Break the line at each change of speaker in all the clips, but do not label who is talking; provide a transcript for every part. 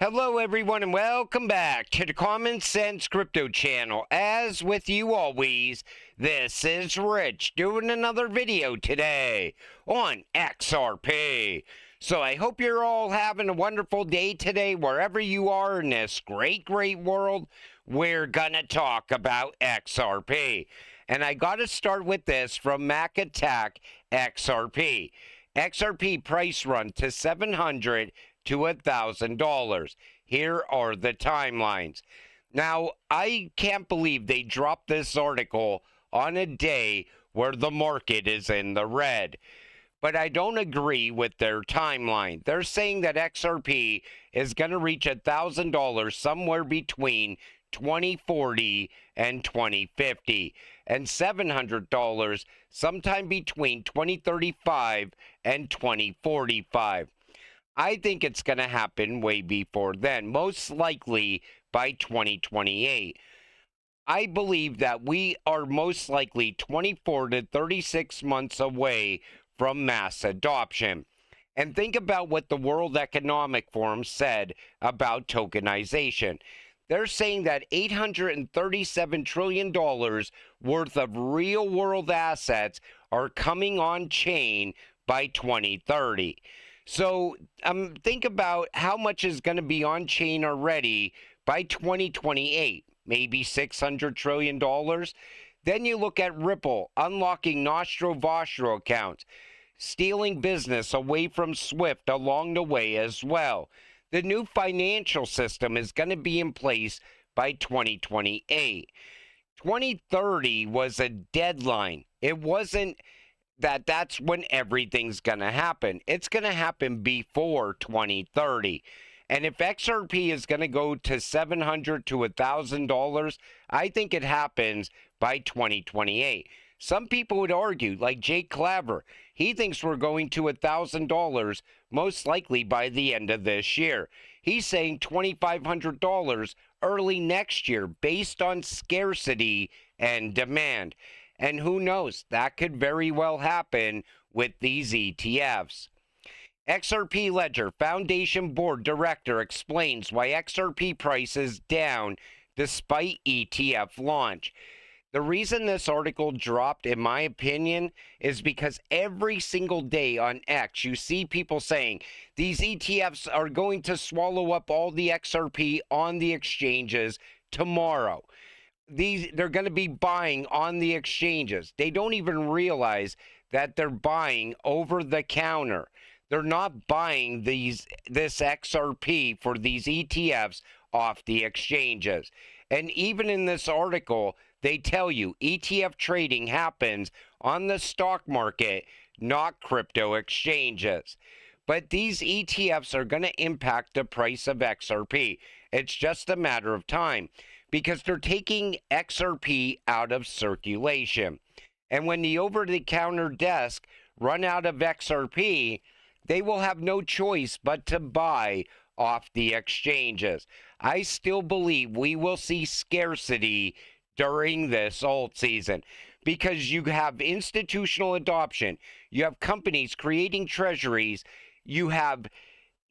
Hello, everyone, and welcome back to the Common Sense Crypto channel. As with you always, this is Rich doing another video today on XRP. So I hope you're all having a wonderful day today, wherever you are in this great world. We're gonna talk about XRP. And I gotta start with this from Mac Attack XRP. XRP price run to 700 to $1,000. Here are the timelines. Now, I can't believe they dropped this article on a day where the market is in the red. But I don't agree with their timeline. They're saying that XRP is going to reach $1,000 somewhere between 2040 and 2050, and $700 sometime between 2035 and 2045. I think it's going to happen way before then, most likely by 2028. I believe that we are most likely 24 to 36 months away from mass adoption. And think about what the World Economic Forum said about tokenization. They're saying that $837 trillion worth of real-world assets are coming on chain by 2030. So think about how much is going to be on chain already by 2028, maybe $600 trillion. Then you look at Ripple unlocking Nostro-Vostro accounts, stealing business away from Swift along the way as well. The new financial system is going to be in place by 2028. 2030 was a deadline. It wasn't that's when everything's going to happen. It's going to happen before 2030. And if XRP is going to go to $700 to $1,000, I think it happens by 2028. Some people would argue, like Jake Claver, he thinks we're going to $1,000 most likely by the end of this year. He's saying $2,500 early next year based on scarcity and demand. And who knows, that could very well happen with these ETFs. XRP Ledger Foundation Board Director explains why XRP price is down despite ETF launch. The reason this article dropped, in my opinion, is because every single day on X, you see people saying these ETFs are going to swallow up all the XRP on the exchanges tomorrow. They're going to be buying on the exchanges. They don't even realize that they're buying over the counter. They're not buying this XRP for these ETFs off the exchanges. And even in this article, they tell you ETF trading happens on the stock market, not crypto exchanges. But these ETFs are going to impact the price of XRP. It's just a matter of time, because they're taking XRP out of circulation. And when the over-the-counter desk run out of XRP, they will have no choice but to buy off the exchanges. I still believe we will see scarcity during this alt season, because you have institutional adoption, you have companies creating treasuries, you have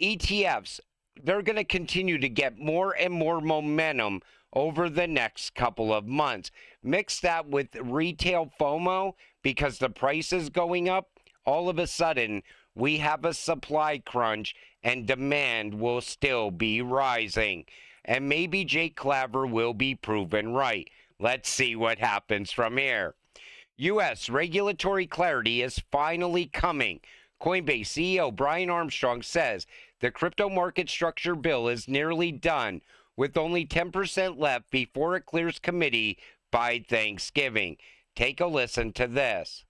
ETFs. They're going to continue to get more and more momentum over the next couple of months. Mix that with retail FOMO, because the price is going up, all of a sudden we have a supply crunch and demand will still be rising. And maybe Jake Claver will be proven right. Let's see what happens from here. U.S. regulatory clarity is finally coming. Coinbase CEO Brian Armstrong says the crypto market structure bill is nearly done, with only 10% left before it clears committee by Thanksgiving. Take a listen to this.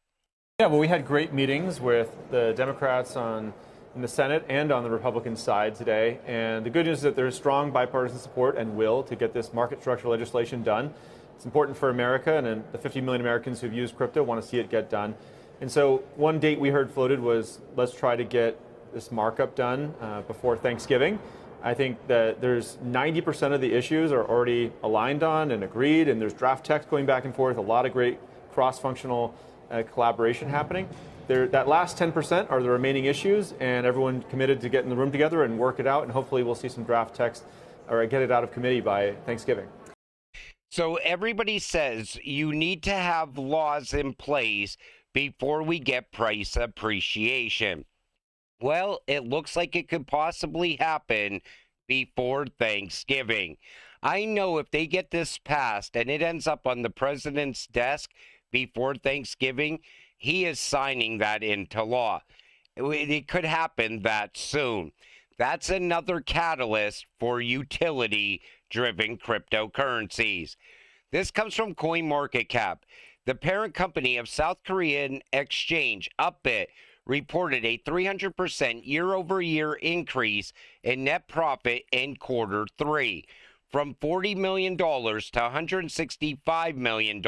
Yeah, well, we had great meetings with the Democrats in the Senate and on the Republican side today. And the good news is that there's strong bipartisan support and will to get this market structure legislation done. It's important for America, and the 50 million Americans who've used crypto want to see it get done. And so one date we heard floated was, let's try to get this markup done before Thanksgiving. I think that there's 90% of the issues are already aligned on and agreed, and there's draft text going back and forth, a lot of great cross-functional collaboration happening. that last 10% are the remaining issues, and everyone committed to get in the room together and work it out, and hopefully we'll see some draft text or get it out of committee by Thanksgiving.
So everybody says you need to have laws in place before we get price appreciation. Well, it looks like it could possibly happen before Thanksgiving. I know if they get this passed and it ends up on the president's desk before Thanksgiving, he is signing that into law. It could happen that soon. That's another catalyst for utility-driven cryptocurrencies. This comes from CoinMarketCap. The parent company of South Korean exchange, Upbit, reported a 300% year-over-year increase in net profit in quarter three, from $40 million to $165 million,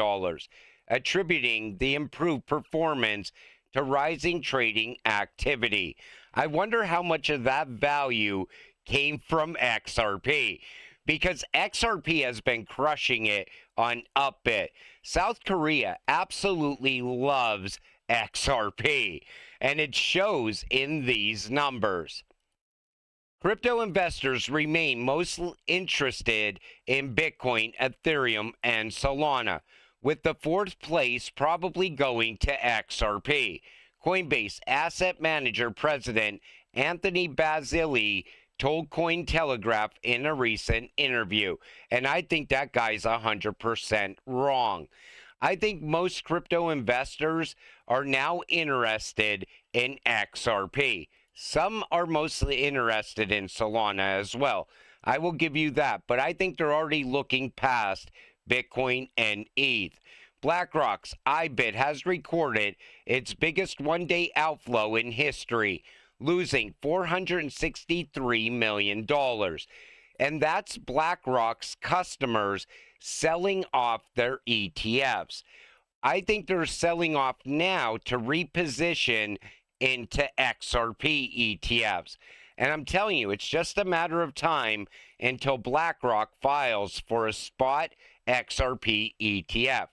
attributing the improved performance to rising trading activity. I wonder how much of that value came from XRP, because XRP has been crushing it on Upbit. South Korea absolutely loves XRP, and it shows in these numbers. Crypto investors remain most interested in Bitcoin, Ethereum, and Solana, with the fourth place probably going to XRP. Coinbase asset manager president Anthony Basile told Cointelegraph in a recent interview, and I think that guy's 100% wrong. I think most crypto investors are now interested in XRP. Some are mostly interested in Solana as well. I will give you that, but I think they're already looking past Bitcoin and ETH. BlackRock's IBIT has recorded its biggest one-day outflow in history, losing $463 million. And that's BlackRock's customers selling off their ETFs. I think they're selling off now to reposition into XRP ETFs. And I'm telling you, it's just a matter of time until BlackRock files for a spot XRP ETF.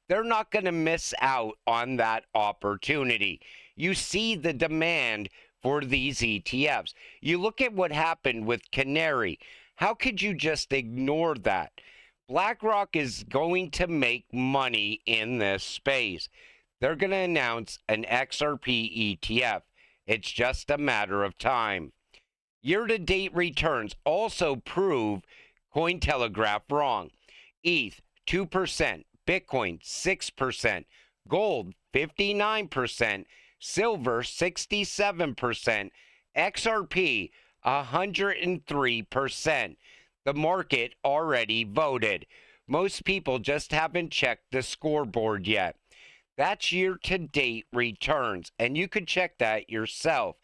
They're not going to miss out on that opportunity. You see the demand for these ETFs. You look at what happened with Canary. How could you just ignore that? BlackRock is going to make money in this space. They're going to announce an XRP ETF. It's just a matter of time. Year-to-date returns also prove Cointelegraph wrong. ETH, 2%. Bitcoin, 6%. Gold, 59%. Silver, 67%. XRP, 103%. The market already voted. Most people just haven't checked the scoreboard yet. That's year-to-date returns, and you could check that yourself.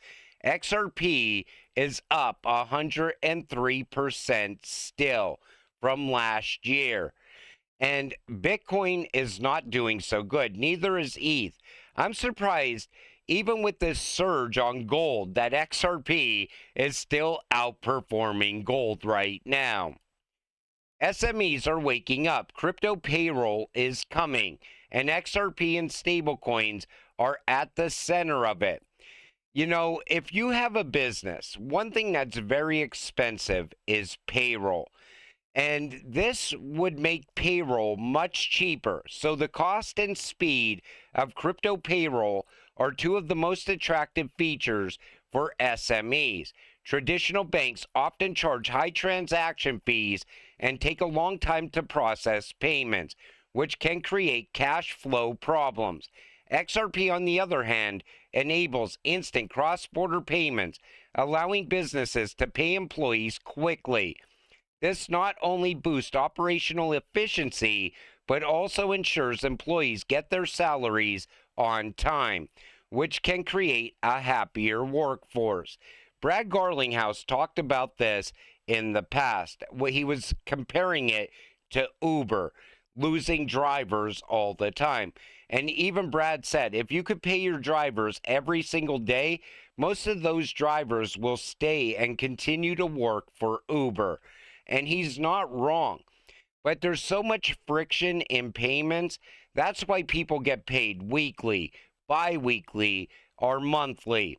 XRP is up 103% still from last year. And Bitcoin is not doing so good. Neither is ETH. I'm surprised, even with this surge on gold, that XRP is still outperforming gold right now. SMEs are waking up. Crypto payroll is coming, and XRP and stablecoins are at the center of it. You know, if you have a business, one thing that's very expensive is payroll. And this would make payroll much cheaper. So the cost and speed of crypto payroll are two of the most attractive features for SMEs. Traditional banks often charge high transaction fees and take a long time to process payments, which can create cash flow problems. XRP, on the other hand, enables instant cross-border payments, allowing businesses to pay employees quickly. This not only boosts operational efficiency, but also ensures employees get their salaries on time, which can create a happier workforce. Brad Garlinghouse talked about this in the past. He was comparing it to Uber, losing drivers all the time. And even Brad said, if you could pay your drivers every single day, most of those drivers will stay and continue to work for Uber. And he's not wrong. But there's so much friction in payments. That's why people get paid weekly, bi-weekly, or monthly.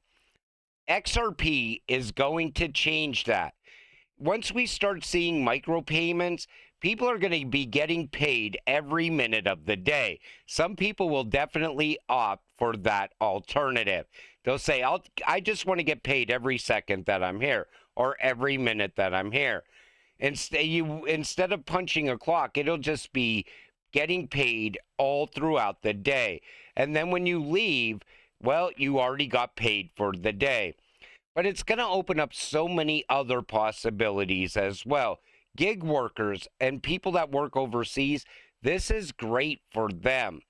XRP is going to change that. Once we start seeing micropayments, people are going to be getting paid every minute of the day. Some people will definitely opt for that alternative. They'll say, I just want to get paid every second that I'm here or every minute that I'm here. Instead of punching a clock, it'll just be getting paid all throughout the day. And then when you leave, well, you already got paid for the day. But it's going to open up so many other possibilities as well. Gig workers and people that work overseas, this is great for them.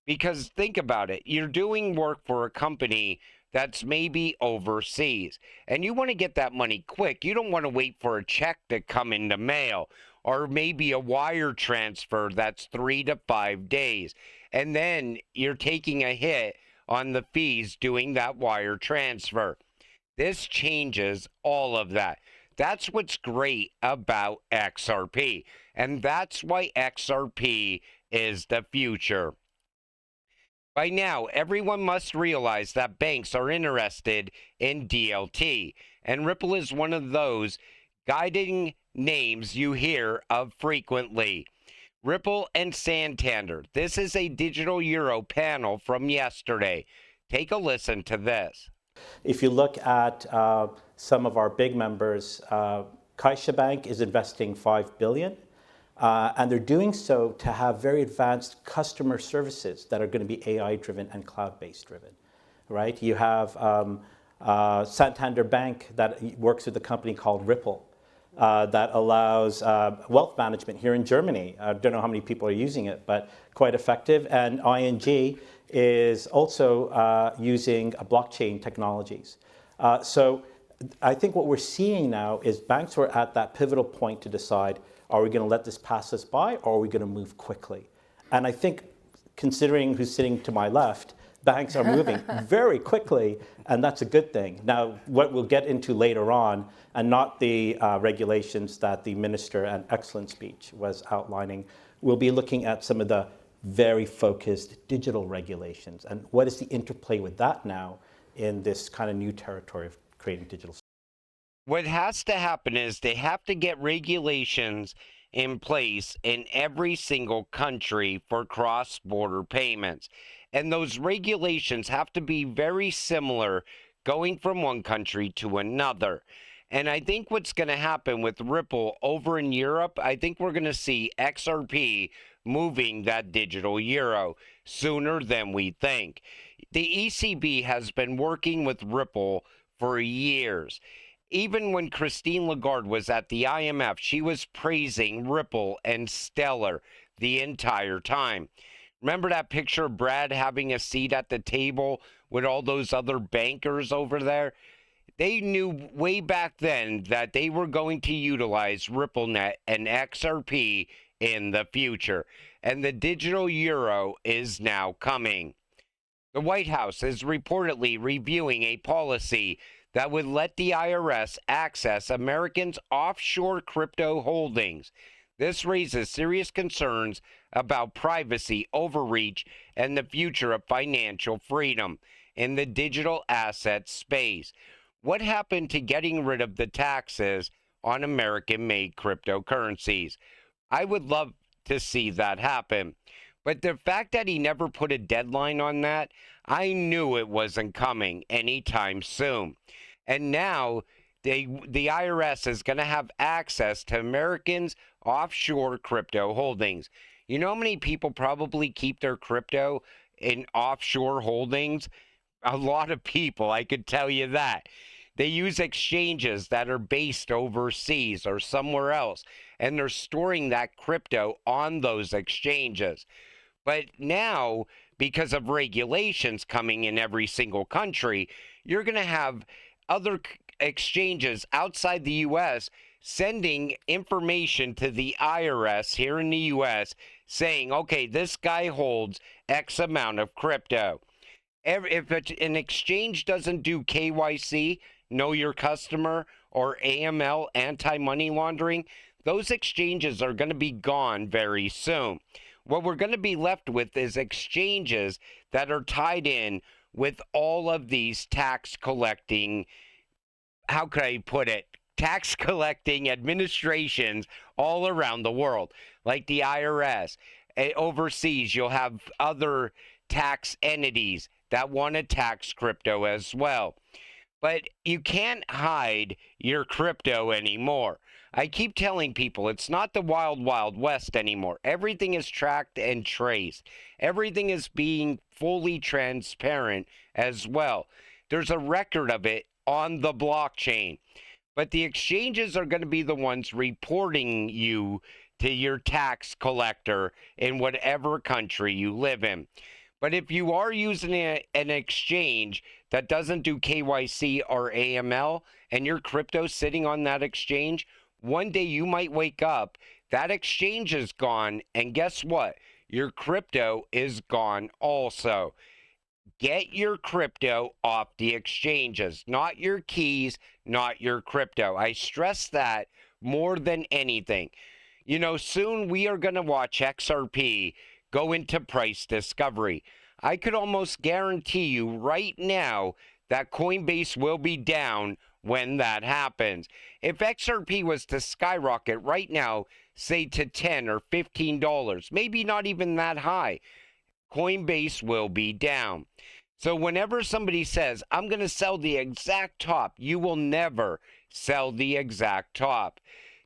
Because think about it, you're doing work for a company that's maybe overseas, and you want to get that money quick. You don't want to wait for a check to come in the mail or maybe a wire transfer that's 3 to 5 days. And then you're taking a hit on the fees doing that wire transfer. This changes all of that. That's what's great about XRP. And that's why XRP is the future. By now, everyone must realize that banks are interested in DLT, and Ripple is one of those guiding names you hear of frequently. Ripple and Santander. This is a digital euro panel from yesterday. Take a listen to this.
If you look at some of our big members, CaixaBank is investing $5 billion. And they're doing so to have very advanced customer services that are going to be AI-driven and cloud-based driven, right? You have Santander Bank that works with a company called Ripple that allows wealth management here in Germany. I don't know how many people are using it, but quite effective. And ING is also using blockchain technologies. So I think what we're seeing now is banks are at that pivotal point to decide, are we going to let this pass us by, or are we going to move quickly? And I think, considering who's sitting to my left, banks are moving very quickly, and that's a good thing. Now, what we'll get into later on, and not the regulations that the minister and excellent speech was outlining, we'll be looking at some of the very focused digital regulations, and what is the interplay with that now in this kind of new territory of creating digital.
What has to happen is they have to get regulations in place in every single country for cross-border payments. And those regulations have to be very similar going from one country to another. And I think what's going to happen with Ripple over in Europe, I think we're going to see XRP moving that digital euro sooner than we think. The ECB has been working with Ripple for years. Even when Christine Lagarde was at the IMF, she was praising Ripple and Stellar the entire time. Remember that picture of Brad having a seat at the table with all those other bankers over there? They knew way back then that they were going to utilize RippleNet and XRP in the future. And the digital euro is now coming. The White House is reportedly reviewing a policy that would let the IRS access Americans' offshore crypto holdings. This raises serious concerns about privacy, overreach, and the future of financial freedom in the digital asset space. What happened to getting rid of the taxes on American-made cryptocurrencies? I would love to see that happen. But the fact that he never put a deadline on that, I knew it wasn't coming anytime soon. And now the IRS is going to have access to Americans' offshore crypto holdings. You know how many people probably keep their crypto in offshore holdings? A lot of people, I could tell you that. They use exchanges that are based overseas or somewhere else, and they're storing that crypto on those exchanges. But now, because of regulations coming in every single country, you're going to have other exchanges outside the U.S. sending information to the IRS here in the U.S. saying, okay, this guy holds X amount of crypto. If an exchange doesn't do KYC, know your customer, or AML, anti-money laundering, those exchanges are going to be gone very soon. what we're going to be left with is exchanges that are tied in with all of these tax collecting, how could I put it? Tax collecting administrations all around the world, like the IRS. Overseas, you'll have other tax entities that want to tax crypto as well. But you can't hide your crypto anymore. I keep telling people it's not the wild, wild west anymore. Everything is tracked and traced. Everything is being fully transparent as well. There's a record of it on the blockchain. But the exchanges are going to be the ones reporting you to your tax collector in whatever country you live in. But if you are using an exchange that doesn't do KYC or AML and your crypto sitting on that exchange, one day you might wake up, that exchange is gone, and guess what? Your crypto is gone also. Get your crypto off the exchanges, not your keys, not your crypto. I stress that more than anything. You know, soon we are going to watch XRP go into price discovery. I could almost guarantee you right now that Coinbase will be down when that happens. If XRP was to skyrocket right now, say to $10 or $15, maybe not even that high, Coinbase will be down. So whenever somebody says, I'm going to sell the exact top, you will never sell the exact top.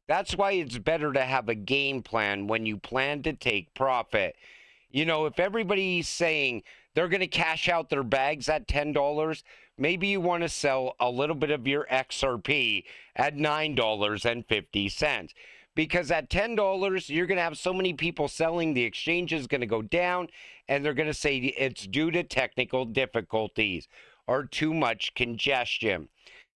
That's why it's better to have a game plan when you plan to take profit. You know, if everybody's saying they're going to cash out their bags at $10, maybe you want to sell a little bit of your XRP at $9.50. Because at $10, you're going to have so many people selling, the exchange is going to go down, and they're going to say it's due to technical difficulties or too much congestion.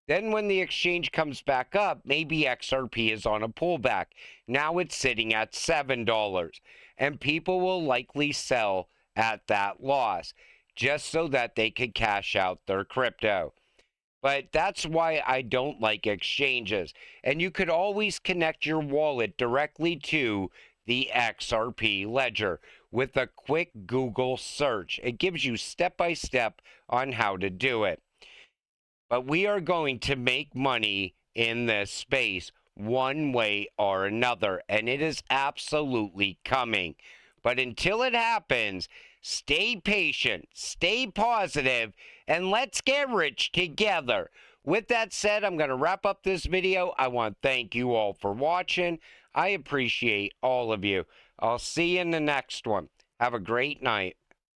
Then when the exchange comes back up, maybe XRP is on a pullback. Now it's sitting at $7, and people will likely sell at that loss just so that they could cash out their crypto. But that's why I don't like exchanges. And you could always connect your wallet directly to the XRP ledger with a quick Google search. It gives you step by step on how to do it. But we are going to make money in this space one way or another, and it is absolutely coming. But until it happens, stay patient, stay positive, and let's get rich together. With that said, I'm going to wrap up this video. I want to thank you all for watching. I appreciate all of you. I'll see you in the next one. Have a great night.